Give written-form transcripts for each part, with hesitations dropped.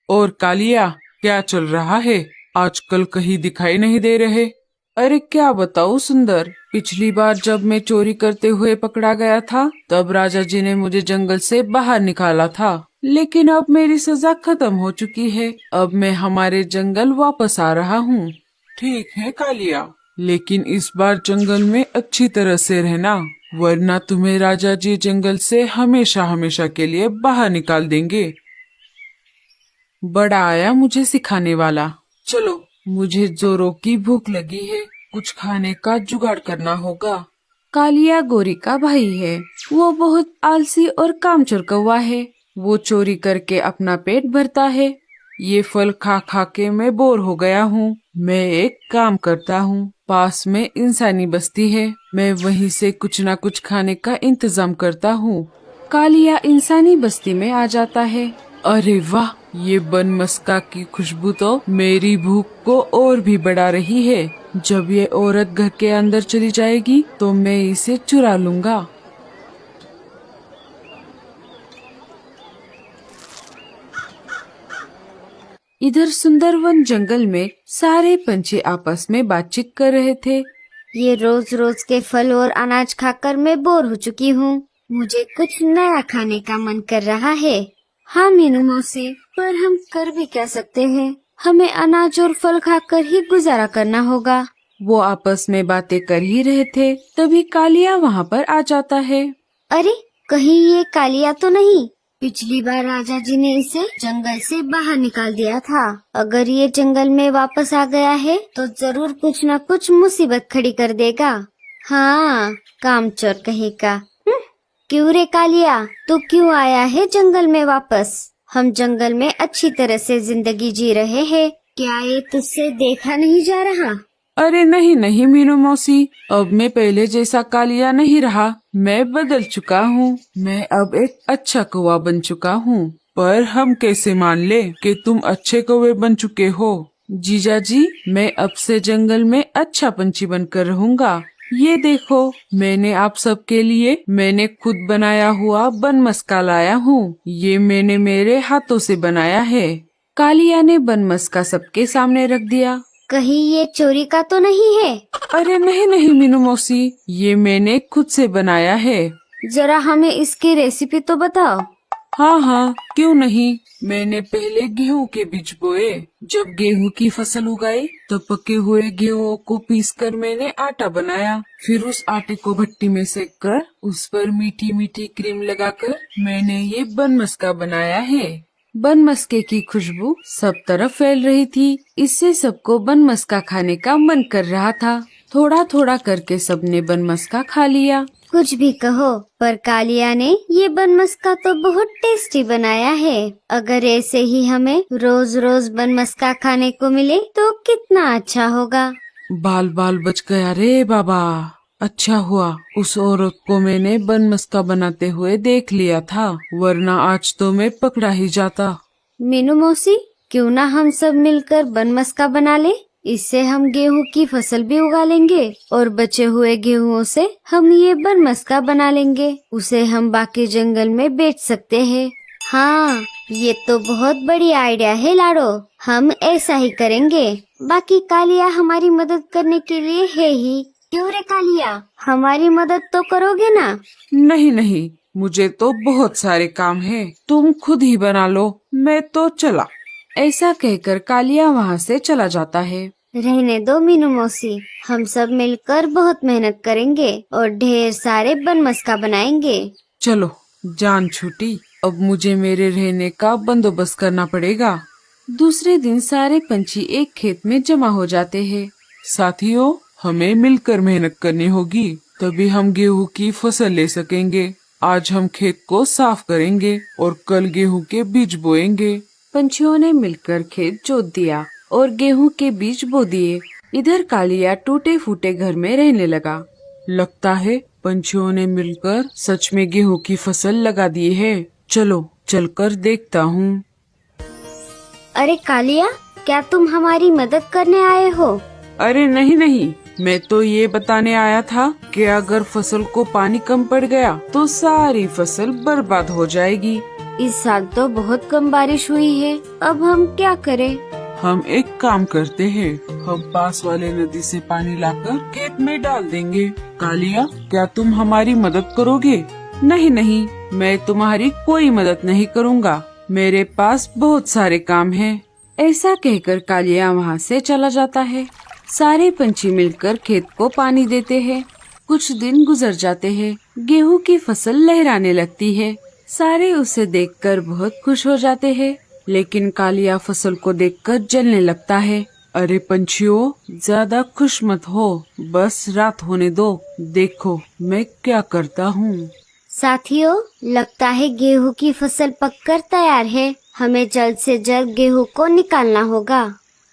और कालिया, क्या चल रहा है? आजकल कहीं दिखाई नहीं दे रहे। अरे क्या बताऊँ सुंदर, पिछली बार जब मैं चोरी करते हुए पकड़ा गया था तब राजा जी ने मुझे जंगल से बाहर निकाला था। लेकिन अब मेरी सजा खत्म हो चुकी है। अब मैं हमारे जंगल वापस आ रहा हूँ। ठीक है कालिया, लेकिन इस बार जंगल में अच्छी तरह से रहना, वरना तुम्हें राजा जी जंगल से हमेशा हमेशा के लिए बाहर निकाल देंगे। बड़ा आया मुझे सिखाने वाला। चलो, मुझे जोरों की भूख लगी है, कुछ खाने का जुगाड़ करना होगा। कालिया गोरी का भाई है। वो बहुत आलसी और कामचोर कौवा है। वो चोरी करके अपना पेट भरता है। ये फल खा खा के मैं बोर हो गया हूँ। मैं एक काम करता हूँ, पास में इंसानी बस्ती है, मैं वहीं से कुछ न कुछ खाने का इंतजाम करता हूँ। कालिया इंसानी बस्ती में आ जाता है। अरे वाह, ये बनमस्का की खुशबू तो मेरी भूख को और भी बढ़ा रही है। जब ये औरत घर के अंदर चली जाएगी तो मैं इसे चुरा लूंगा। इधर सुंदरवन जंगल में सारे पंछी आपस में बातचीत कर रहे थे। ये रोज रोज के फल और अनाज खाकर मैं बोर हो चुकी हूँ। मुझे कुछ नया खाने का मन कर रहा है। हाँ मीनू मौसी, पर हम कर भी क्या सकते हैं? हमें अनाज और फल खाकर ही गुजारा करना होगा। वो आपस में बातें कर ही रहे थे, तभी कालिया वहाँ पर आ जाता है। अरे, कहीं ये कालिया तो नहीं? पिछली बार राजा जी ने इसे जंगल से बाहर निकाल दिया था। अगर ये जंगल में वापस आ गया है तो जरूर कुछ न कुछ मुसीबत खड़ी कर देगा। हाँ, कामचोर कहेगा। क्यों रे कालिया, तू क्यों आया है जंगल में वापस? हम जंगल में अच्छी तरह से जिंदगी जी रहे हैं, क्या ये तुझसे देखा नहीं जा रहा? अरे नहीं नहीं मीनू मौसी, अब मैं पहले जैसा कालिया नहीं रहा, मैं बदल चुका हूँ। मैं अब एक अच्छा कौवा बन चुका हूँ। पर हम कैसे मान ले कि तुम अच्छे कौवे बन चुके हो? जीजा जी, मैं अब से जंगल में अच्छा पंछी बनकर रहूंगा। ये देखो, मैंने आप सबके लिए मैंने खुद बनाया हुआ बनमस्का लाया हूँ। ये मैंने मेरे हाथों से बनाया है। कालिया ने बनमस्का सबके सामने रख दिया। कहीं ये चोरी का तो नहीं है? अरे नहीं नहीं मीनू मौसी, ये मैंने खुद से बनाया है। जरा हमें इसकी रेसिपी तो बताओ। हाँ हाँ, क्यों नहीं। मैंने पहले गेहूं के बीज बोए। जब गेहूं की फसल उगाई तो पके हुए गेहूं को पीसकर मैंने आटा बनाया। फिर उस आटे को भट्टी में सेक कर उस पर मीठी मीठी क्रीम लगाकर मैंने ये बनमस्का बनाया है। बनमस्के की खुशबू सब तरफ फैल रही थी। इससे सबको बनमस्का खाने का मन कर रहा था। थोड़ा थोड़ा करके सबने बनमस्का खा लिया। कुछ भी कहो, पर कालिया ने ये बनमस्का तो बहुत टेस्टी बनाया है। अगर ऐसे ही हमें रोज रोज बनमस्का खाने को मिले तो कितना अच्छा होगा। बाल बाल बच गया रे बाबा। अच्छा हुआ उस औरत को मैंने बनमस्का बनाते हुए देख लिया था, वरना आज तो मैं पकड़ा ही जाता। मीनू मौसी, क्यों ना हम सब मिलकर बनमस्का बना ले? इससे हम गेहूं की फसल भी उगा लेंगे और बचे हुए गेहूं से हम ये बनमस्का बना लेंगे। उसे हम बाकी जंगल में बेच सकते हैं। हाँ, ये तो बहुत बड़ी आइडिया है लाडो। हम ऐसा ही करेंगे। बाकी कालिया हमारी मदद करने के लिए है ही। क्यों रे कालिया, हमारी मदद तो करोगे ना? नहीं नहीं, मुझे तो बहुत सारे काम हैं, तुम खुद ही बना लो, मैं तो चला। ऐसा कहकर कालिया वहाँ से चला जाता है। रहने दो मीनू मौसी, हम सब मिलकर बहुत मेहनत करेंगे और ढेर सारे बनमस्का बनाएंगे। चलो, जान छूटी, अब मुझे मेरे रहने का बंदोबस्त करना पड़ेगा। दूसरे दिन सारे पंछी एक खेत में जमा हो जाते हैं। साथियों, हमें मिलकर मेहनत करनी होगी, तभी हम गेहूं की फसल ले सकेंगे। आज हम खेत को साफ करेंगे और कल गेहूं के बीज बोएंगे। पंछियों ने मिलकर खेत जोत दिया और गेहूं के बीज बो दिए। इधर कालिया टूटे फूटे घर में रहने लगा। लगता है पंछियों ने मिलकर सच में गेहूं की फसल लगा दी है। चलो, चलकर देखता हूँ। अरे कालिया, क्या तुम हमारी मदद करने आए हो? अरे नहीं नहीं, मैं तो ये बताने आया था कि अगर फसल को पानी कम पड़ गया तो सारी फसल बर्बाद हो जाएगी। इस साल तो बहुत कम बारिश हुई है। अब हम क्या करें? हम एक काम करते हैं, हम पास वाले नदी से पानी लाकर खेत में डाल देंगे। कालिया, क्या तुम हमारी मदद करोगे? नहीं नहीं, मैं तुम्हारी कोई मदद नहीं करूँगा, मेरे पास बहुत सारे काम हैं। ऐसा कहकर कालिया वहाँ से चला जाता है। सारे पंछी मिलकर खेत को पानी देते हैं। कुछ दिन गुजर जाते हैं। गेहूं की फसल लहराने लगती है। सारे उसे देखकर बहुत खुश हो जाते हैं, लेकिन कालिया फसल को देखकर जलने लगता है। अरे पंछियों, ज्यादा खुश मत हो, बस रात होने दो, देखो मैं क्या करता हूँ। साथियों, लगता है गेहूं की फसल पककर तैयार है। हमें जल्द से जल्द गेहूं को निकालना होगा।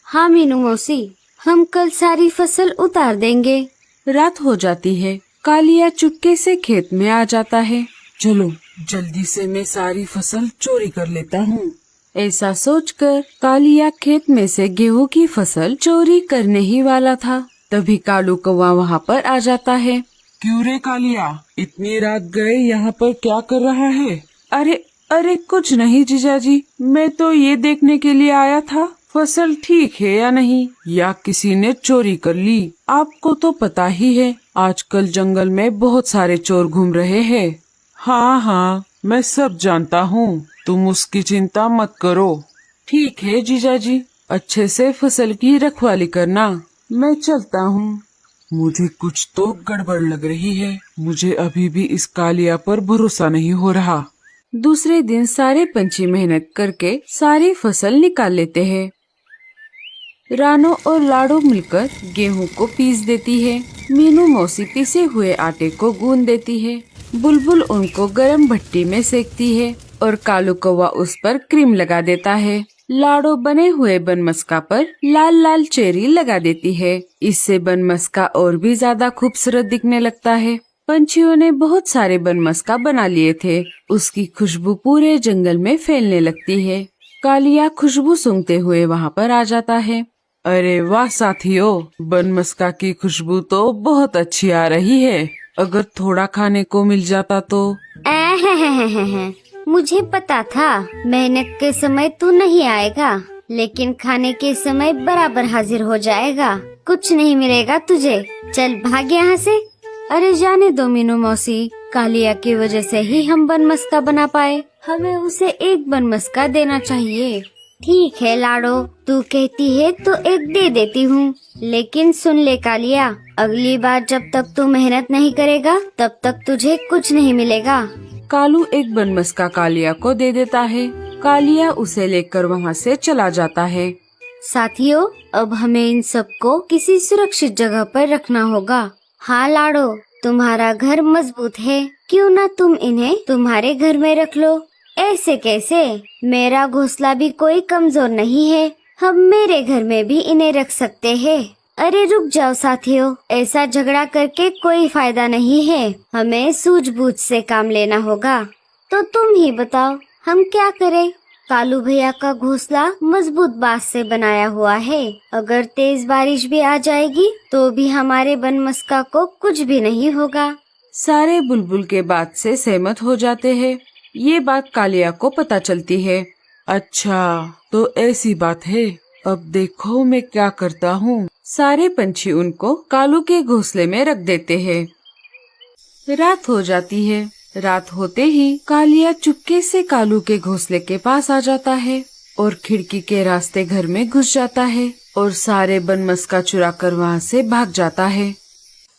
हाँ मीनू मौसी, हम कल सारी फसल उतार देंगे। रात हो जाती है। कालिया चुपके से खेत में आ जाता है। चलो जल्दी से मैं सारी फसल चोरी कर लेता हूँ। ऐसा सोचकर कालिया खेत में से गेहूं की फसल चोरी करने ही वाला था। तभी कालू कौवा वहाँ पर आ जाता है। क्यों रे कालिया, इतनी रात गए यहाँ पर क्या कर रहा है? अरे अरे कुछ नहीं जीजाजी, मैं तो ये देखने के लिए आया था फसल ठीक है या नहीं, या किसी ने चोरी कर ली। आपको तो पता ही है, आजकल जंगल में बहुत सारे चोर घूम रहे हैं। हाँ हाँ, मैं सब जानता हूँ, तुम उसकी चिंता मत करो। ठीक है जीजाजी, अच्छे से फसल की रखवाली करना। मैं चलता हूँ। मुझे कुछ तो गड़बड़ लग रही है, मुझे अभी भी इस कालिया पर भरोसा नहीं हो रहा। दूसरे दिन सारे पंछी मेहनत करके सारी फसल निकाल लेते हैं। रानो और लाडो मिलकर गेहूं को पीस देती है। मीनू मौसी पिसे हुए आटे को गूंद देती है। बुलबुल उनको गरम भट्टी में सेकती है और कालू कौवा उस पर क्रीम लगा देता है। लाडो बने हुए बनमस्का पर लाल लाल चेरी लगा देती है। इससे बनमस्का और भी ज्यादा खूबसूरत दिखने लगता है। पंछियों ने बहुत सारे बनमस्का बना लिए थे। उसकी खुशबू पूरे जंगल में फैलने लगती है। कालिया खुशबू सूंघते हुए वहाँ पर आ जाता है। अरे वाह साथियों, बनमस्का की खुशबू तो बहुत अच्छी आ रही है। अगर थोड़ा खाने को मिल जाता तो। मुझे पता था मेहनत के समय तू नहीं आएगा, लेकिन खाने के समय बराबर हाजिर हो जाएगा। कुछ नहीं मिलेगा तुझे, चल भाग यहाँ से। अरे जाने दो मीनू मौसी, कालिया की वजह से ही हम बनमस्का बना पाए। हमें उसे एक बनमस्का देना चाहिए। ठीक है लाडो, तू कहती है तो एक दे देती हूँ, लेकिन सुन ले कालिया, अगली बार जब तक तू मेहनत नहीं करेगा तब तक तुझे कुछ नहीं मिलेगा। कालू एक बनमस्का कालिया को दे देता है। कालिया उसे लेकर वहाँ से चला जाता है। साथियों, अब हमें इन सबको किसी सुरक्षित जगह पर रखना होगा। हाँ लाडो, तुम्हारा घर मजबूत है, क्यों ना तुम इन्हें तुम्हारे घर में रख लो। ऐसे कैसे? मेरा घोंसला भी कोई कमजोर नहीं है, हम मेरे घर में भी इन्हें रख सकते हैं। अरे रुक जाओ साथियों, ऐसा झगड़ा करके कोई फायदा नहीं है, हमें सूझबूझ से काम लेना होगा। तो तुम ही बताओ हम क्या करें? कालू भैया का घोंसला मजबूत बांस से बनाया हुआ है, अगर तेज बारिश भी आ जाएगी तो भी हमारे बनमस्का को कुछ भी नहीं होगा। सारे बुलबुल के बात से सहमत हो जाते हैं। ये बात कालिया को पता चलती है। अच्छा तो ऐसी बात है, अब देखो मैं क्या करता हूँ। सारे पंछी उनको कालू के घोंसले में रख देते हैं। रात हो जाती है। रात होते ही कालिया चुपके से कालू के घोंसले के पास आ जाता है और खिड़की के रास्ते घर में घुस जाता है और सारे बनमस्का चुरा कर वहाँ से भाग जाता है।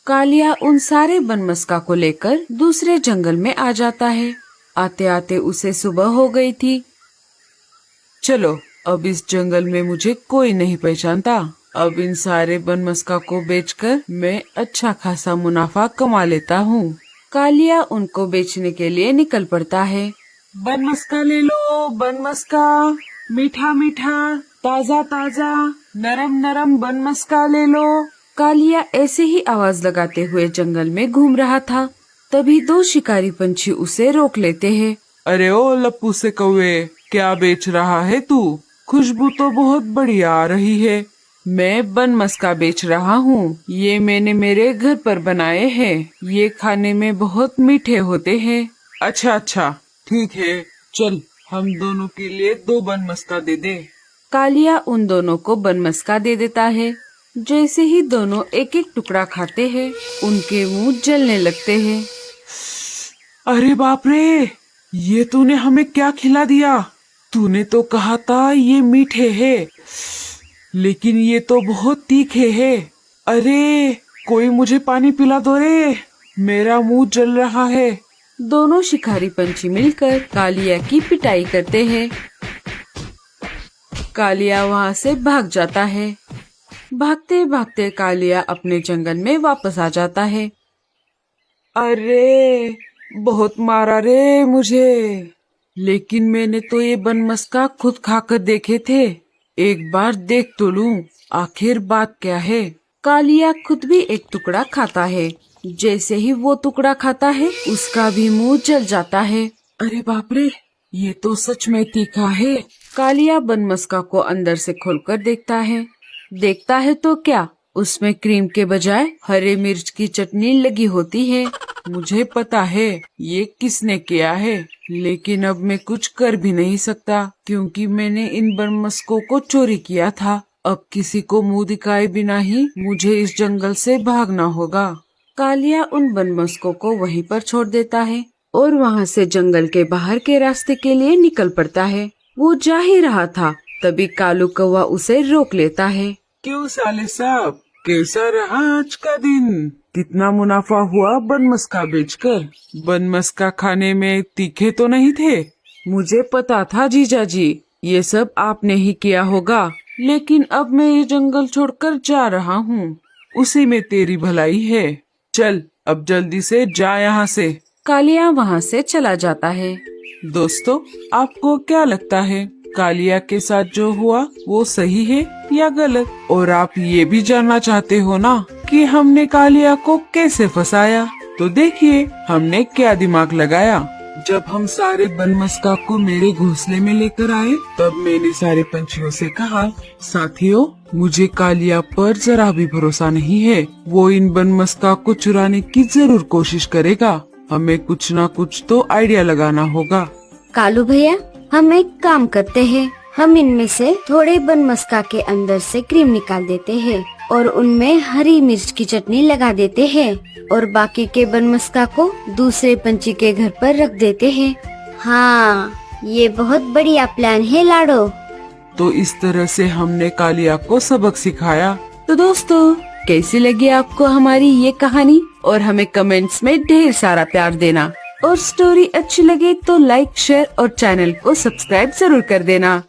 कालिया उन सारे बनमस्का को लेकर दूसरे जंगल में आ जाता है। आते आते उसे सुबह हो गई थी। चलो, अब इस जंगल में मुझे कोई नहीं पहचानता। अब इन सारे बनमस्का को बेचकर मैं अच्छा खासा मुनाफा कमा लेता हूँ। कालिया उनको बेचने के लिए निकल पड़ता है। बनमस्का ले लो, बनमस्का, मीठा मीठा, ताजा ताजा, नरम नरम बनमस्का ले लो। कालिया ऐसे ही आवाज लगाते हुए जंगल में घूम रहा था। तभी दो शिकारी पंछी उसे रोक लेते हैं। अरे ओ लप्पू से कौवे, क्या बेच रहा है तू? खुशबू तो बहुत बढ़िया आ रही है। मैं बनमस्का बेच रहा हूँ, ये मैंने मेरे घर पर बनाए हैं, ये खाने में बहुत मीठे होते हैं। अच्छा अच्छा ठीक है, चल हम दोनों के लिए 2 बनमस्का दे दे। कालिया उन दोनों को बनमस्का दे देता है। जैसे ही दोनों एक एक टुकड़ा खाते हैं, उनके मुंह जलने लगते हैं। अरे बाप रे, ये तूने हमें क्या खिला दिया? तूने तो कहा था ये मीठे हैं, लेकिन ये तो बहुत तीखे हैं। अरे कोई मुझे पानी पिला दो रे, मेरा मुंह जल रहा है। दोनों शिकारी पंछी मिलकर कालिया की पिटाई करते हैं। कालिया वहाँ से भाग जाता है। भागते भागते कालिया अपने जंगल में वापस आ जाता है। अरे बहुत मारा रे मुझे, लेकिन मैंने तो ये बनमस्का खुद खाकर देखे थे। एक बार देख तो लूं आखिर बात क्या है। कालिया खुद भी एक टुकड़ा खाता है। जैसे ही वो टुकड़ा खाता है, उसका भी मुंह जल जाता है। अरे बाप रे, ये तो सच में तीखा है। कालिया बनमस्का को अंदर से खोलकर देखता है। देखता है तो क्या, उसमें क्रीम के बजाय हरे मिर्च की चटनी लगी होती है। मुझे पता है ये किसने किया है, लेकिन अब मैं कुछ कर भी नहीं सकता, क्योंकि मैंने इन बनमस्कों को चोरी किया था। अब किसी को मुंह दिखाए बिना ही मुझे इस जंगल से भागना होगा। कालिया उन बनमस्कों को वहीं पर छोड़ देता है और वहाँ से जंगल के बाहर के रास्ते के लिए निकल पड़ता है। वो जा ही रहा था, तभी कालू कौवा उसे रोक लेता है। क्यों साले साहब, कैसा रहा आज का दिन? कितना मुनाफा हुआ बनमस्का बेचकर? बनमस्का खाने में तीखे तो नहीं थे? मुझे पता था जीजा जी, ये सब आपने ही किया होगा, लेकिन अब मैं ये जंगल छोड़कर जा रहा हूँ। उसी में तेरी भलाई है। चल अब जल्दी से जा यहाँ से। कालिया वहाँ से चला जाता है। दोस्तों, आपको क्या लगता है कालिया के साथ जो हुआ वो सही है या गलत? और आप ये भी जानना चाहते हो ना कि हमने कालिया को कैसे फंसाया? तो देखिए हमने क्या दिमाग लगाया। जब हम सारे बनमस्का को मेरे घोंसले में लेकर आए, तब मैंने सारे पंछियों से कहा, साथियों मुझे कालिया पर जरा भी भरोसा नहीं है। वो इन बनमस्का को चुराने की जरूर कोशिश करेगा। हमें कुछ ना कुछ तो आइडिया लगाना होगा। कालू भैया, हम एक काम करते हैं, हम इनमें से थोड़े बनमस्का के अंदर से क्रीम निकाल देते हैं और उनमें हरी मिर्च की चटनी लगा देते हैं और बाकी के बनमस्का को दूसरे पंछी के घर पर रख देते हैं। हाँ, ये बहुत बढ़िया प्लान है लाडो। तो इस तरह से हमने कालिया को सबक सिखाया। तो दोस्तों, कैसी लगी आपको हमारी ये कहानी? और हमें कमेंट्स में ढेर सारा प्यार देना। और स्टोरी अच्छी लगे तो लाइक, शेयर और चैनल को सब्सक्राइब जरूर कर देना।